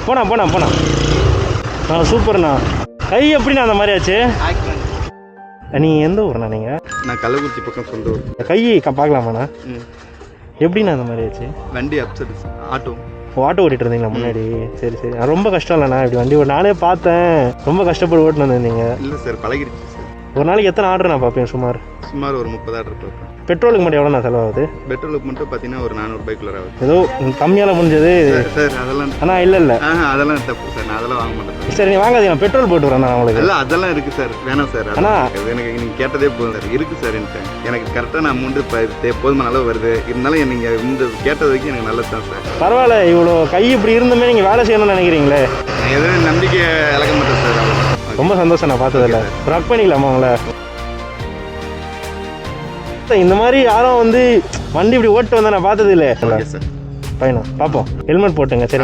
போனா சூப்பர்ண்ணா. கை எப்படிண்ணா அந்த மாதிரி ஆச்சு? நீங்கள் எந்த ஊர்ண்ணா நீங்கள்? நான் கள்ளக்குறிச்சி பக்கம் சொந்த ஊர். கை பார்க்கலாமாண்ணா? எப்படிண்ணா அந்த மாதிரி ஆச்சு? வண்டி அப்செட் ஆட்டோ ஓட்டிட்டு இருந்தீங்களா முன்னாடி? சரி ரொம்ப கஷ்டம் இல்லைண்ணா இப்படி வண்டி நானே பார்த்தேன், ரொம்ப கஷ்டப்பட்டு ஓட்டுன்னு வந்திருந்தீங்க. இல்லை சார், பழகிடுச்சு சார். ஒரு நாளைக்கு எத்தனை ஆர்டர் நான் பார்ப்பேன்? சுமார் ஒரு 30 ஆர்டர் பார்ப்பேன். பெட்ரோலுக்கு மட்டும் எவ்வளோ நான் செலவாகுது? பெட்ரோலுக்கு மட்டும் பார்த்தீங்கன்னா ஒரு 400 ரூபாய்க்குள்ள ஆகுது. ஏதோ கம்மியால் முடிஞ்சது சார். அதெல்லாம் ஆனால் இல்லை அதெல்லாம் தப்பு சார், நான் அதெல்லாம் வாங்க மாட்டேன். சரி, நீ வாங்காதீங்க, பெட்ரோல் போட்டு வரேன் நான் உங்களுக்கு. இல்லை அதெல்லாம் இருக்குது சார், வேணாம் சார். ஆனால் எனக்கு நீங்கள் கேட்டதே போதும் சார். இருக்குது சார், எனக்கு கரெக்டாக நான் அமௌண்ட்டு போதுமான அளவு வருது. இருந்தாலும் நீங்கள் இந்த கேட்டது வரைக்கும் எனக்கு நல்லது தான் சார். பரவாயில்ல, இவ்வளோ கை இப்படி இருந்துமே நீங்கள் வேலை செய்யணும்னு நினைக்கிறீங்களே? எதுவும் நம்பிக்கை இழக்க மாட்டேன் சார். ரொம்ப சந்தோஷம், நான் பார்த்ததில்ல. ஒர்க் பண்ணிக்கலாமா உங்களை? இந்த மாதிரி யாரும் வந்து வண்டி இப்படி ஓட்டு வந்தா நான் பார்த்தது இல்லை. பையனா பார்ப்போம். ஹெல்மெட் போட்டுங்க. சரி.